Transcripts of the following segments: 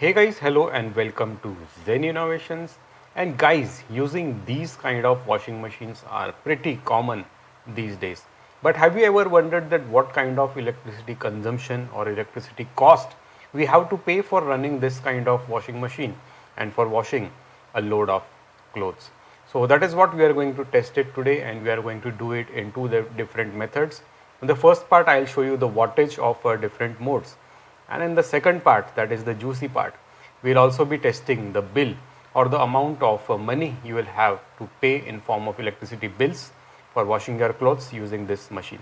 Hey guys, hello and welcome to Zen Innovations. And guys, using these kind of washing machines are pretty common these days. But have you ever wondered that what kind of electricity consumption or electricity cost we have to pay for running this kind of washing machine and for washing a load of clothes? So that is what we are going to test it today, and we are going to do it in two different methods. In the first part, I will show you the wattage of different modes, and in the second part, that is the juicy part, we will also be testing the bill or the amount of money you will have to pay in form of electricity bills for washing your clothes using this machine.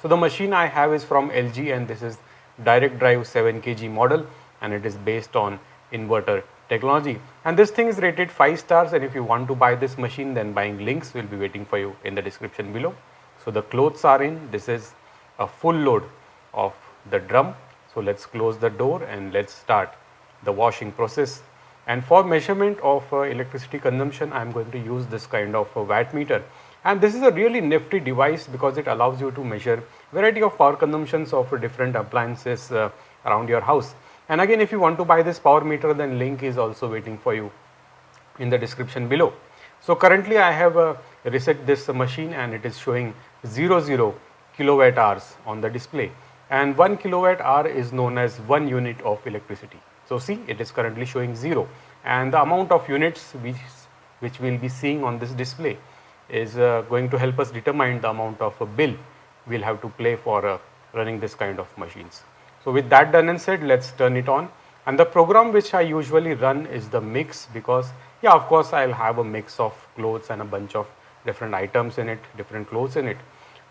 So the machine I have is from LG, and this is direct drive 7 kg model, and it is based on inverter technology, and this thing is rated 5 stars. And if you want to buy this machine, then buying links will be waiting for you in the description below. So the clothes are in. This is a full load of the drum. So let's close the door and let's start the washing process. And for measurement of electricity consumption, I am going to use this kind of a watt meter. And this is a really nifty device because it allows you to measure variety of power consumptions of different appliances around your house. And again, if you want to buy this power meter, then link is also waiting for you in the description below. So currently I have reset this machine, and it is showing 00 kilowatt hours on the display, and 1 kilowatt hour is known as 1 unit of electricity. So see, it is currently showing 0, and the amount of units which we will be seeing on this display is going to help us determine the amount of a bill we will have to pay for running this kind of machines. So with that done and said, let's turn it on. And the program which I usually run is the mix, because yeah, of course I'll have a mix of clothes and a bunch of different items in it, different clothes in it.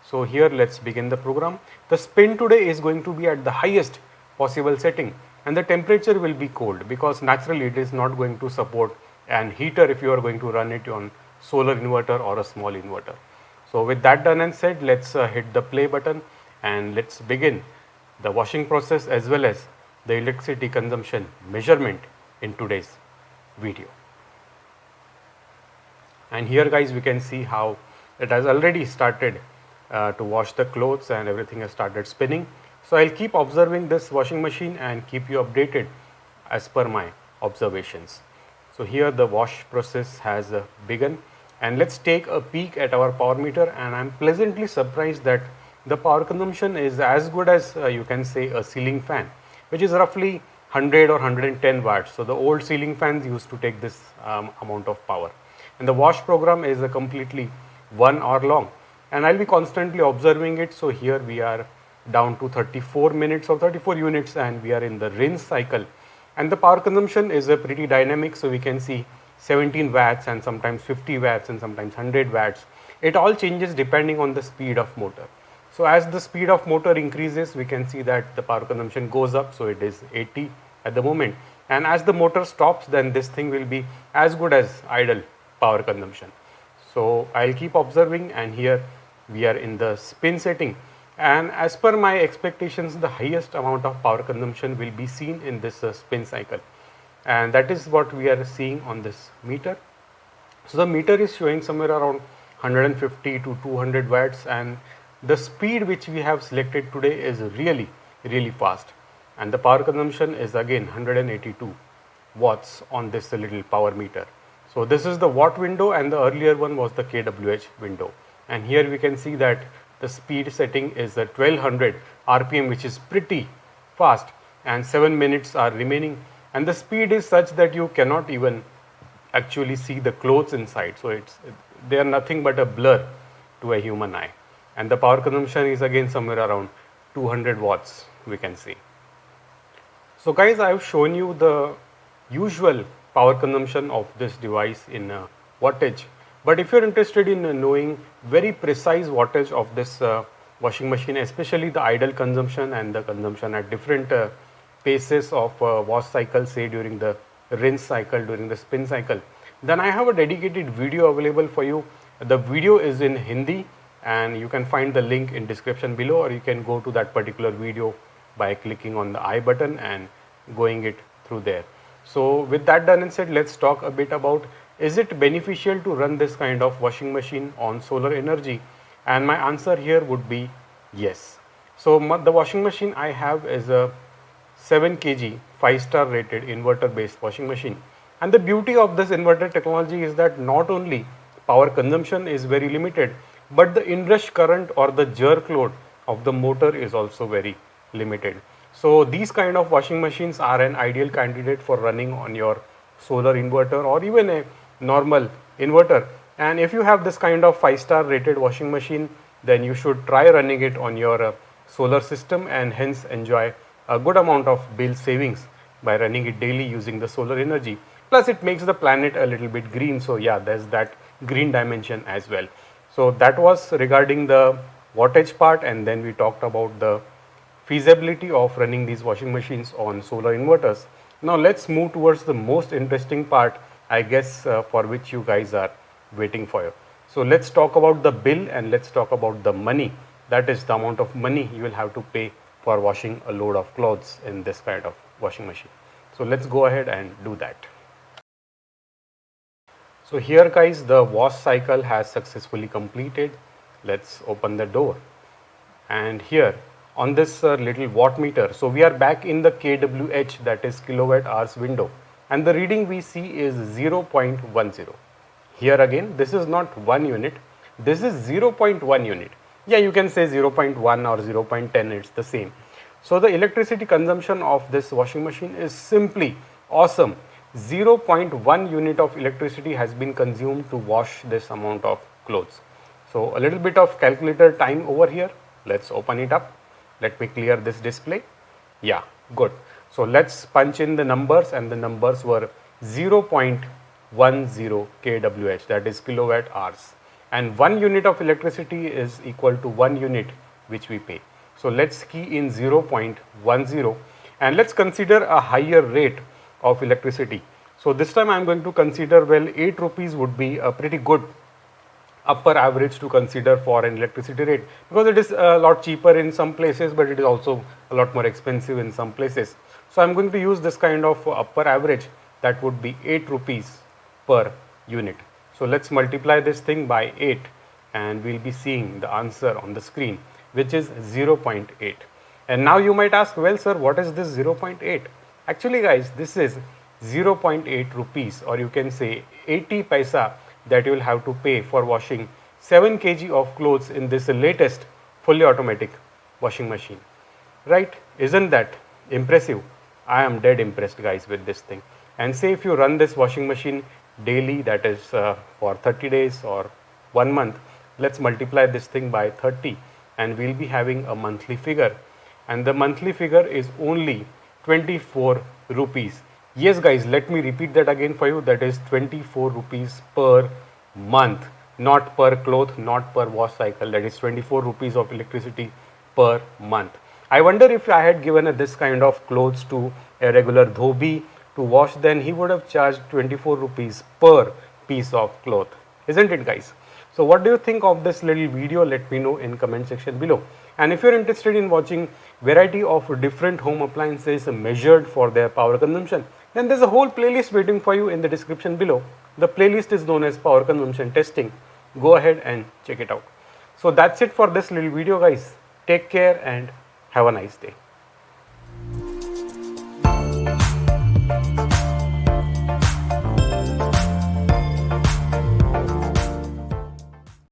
So here let's begin the program. The spin today is going to be at the highest possible setting, and the temperature will be cold because naturally it is not going to support an heater if you are going to run it on solar inverter or a small inverter. So with that done and said, let's hit the play button and let's begin the washing process as well as the electricity consumption measurement in today's video. And here guys, we can see how it has already started to wash the clothes, and everything has started spinning. So I'll keep observing this washing machine and keep you updated as per my observations. So here the wash process has begun, and let's take a peek at our power meter, and I'm pleasantly surprised that the power consumption is as good as you can say a ceiling fan, which is roughly 100 or 110 watts. So the old ceiling fans used to take this amount of power, and the wash program is completely 1 hour long, and I'll be constantly observing it. So here we are down to 34 minutes or 34 units, and we are in the rinse cycle, and the power consumption is pretty dynamic. So we can see 17 watts and sometimes 50 watts and sometimes 100 watts. It all changes depending on the speed of motor. So as the speed of motor increases, we can see that the power consumption goes up. So it is 80 at the moment, and as the motor stops, then this thing will be as good as idle power consumption. So I'll keep observing, and here we are in the spin setting, and as per my expectations, the highest amount of power consumption will be seen in this spin cycle, and that is what we are seeing on this meter. So the meter is showing somewhere around 150 to 200 watts, and the speed which we have selected today is really fast, and the power consumption is again 182 watts on this little power meter. So this is the watt window, and the earlier one was the kWh window, and here we can see that the speed setting is 1200 rpm, which is pretty fast, and 7 minutes are remaining, and the speed is such that you cannot even actually see the clothes inside. So they are nothing but a blur to a human eye, and the power consumption is again somewhere around 200 watts we can see. So guys, I have shown you the usual power consumption of this device in wattage, but if you are interested in knowing very precise wattage of this washing machine, especially the idle consumption and the consumption at different paces of wash cycle, say during the rinse cycle, during the spin cycle, then I have a dedicated video available for you. The video is in Hindi, and you can find the link in description below, or you can go to that particular video by clicking on the I button and going it through there. So with that done and said, let's talk a bit about, is it beneficial to run this kind of washing machine on solar energy? And my answer here would be yes. So the washing machine I have is a 7 kg 5-star rated inverter based washing machine. And the beauty of this inverter technology is that not only power consumption is very limited, but the inrush current or the jerk load of the motor is also very limited. So these kind of washing machines are an ideal candidate for running on your solar inverter or even a normal inverter. And if you have this kind of 5-star rated washing machine, then you should try running it on your solar system and hence enjoy a good amount of bill savings by running it daily using the solar energy. Plus it makes the planet a little bit green, so yeah, there's that green dimension as well. So that was regarding the wattage part, and then we talked about the feasibility of running these washing machines on solar inverters. Now let's move towards the most interesting part, I guess, for which you guys are waiting for. So let's talk about the bill and let's talk about the money. That is the amount of money you will have to pay for washing a load of clothes in this kind of washing machine. So let's go ahead and do that. So here guys, the wash cycle has successfully completed. Let's open the door. And here on this little watt meter, so we are back in the kWh, that is kilowatt hours window, and the reading we see is 0.10. Here again, this is not 1 unit, this is 0.1 unit. Yeah, you can say 0.1 or 0.10, it's the same. So the electricity consumption of this washing machine is simply awesome. 0.1 unit of electricity has been consumed to wash this amount of clothes. So a little bit of calculator time over here. Let's open it up. Let me clear this display. Yeah, good. So let's punch in the numbers, and the numbers were 0.10 kWh, that is kilowatt hours. And 1 unit of electricity is equal to 1 unit which we pay. So let's key in 0.10 and let's consider a higher rate of electricity. So this time I am going to consider, well, 8 rupees would be a pretty good upper average to consider for an electricity rate, because it is a lot cheaper in some places, but it is also a lot more expensive in some places. So I am going to use this kind of upper average, that would be 8 rupees per unit. So let's multiply this thing by 8 and we'll be seeing the answer on the screen, which is 0.8. And now you might ask, well sir, what is this 0.8? Actually guys, this is 0.8 rupees, or you can say 80 paisa, that you will have to pay for washing 7 kg of clothes in this latest fully automatic washing machine. Right? Isn't that impressive? I am dead impressed guys with this thing. And say if you run this washing machine daily, that is for 30 days or 1 month, let's multiply this thing by 30 and we'll be having a monthly figure, and the monthly figure is only 24 rupees. Yes guys, let me repeat that again for you, that is 24 rupees per month, not per cloth, not per wash cycle. That is 24 rupees of electricity per month. I wonder if I had given this kind of clothes to a regular dhobi to wash, then he would have charged 24 rupees per piece of cloth, isn't it guys? So what do you think of this little video? Let me know in comment section below. And if you're interested in watching variety of different home appliances measured for their power consumption, then there's a whole playlist waiting for you in the description below. The playlist is known as Power Consumption Testing. Go ahead and check it out. So that's it for this little video guys. Take care and have a nice day.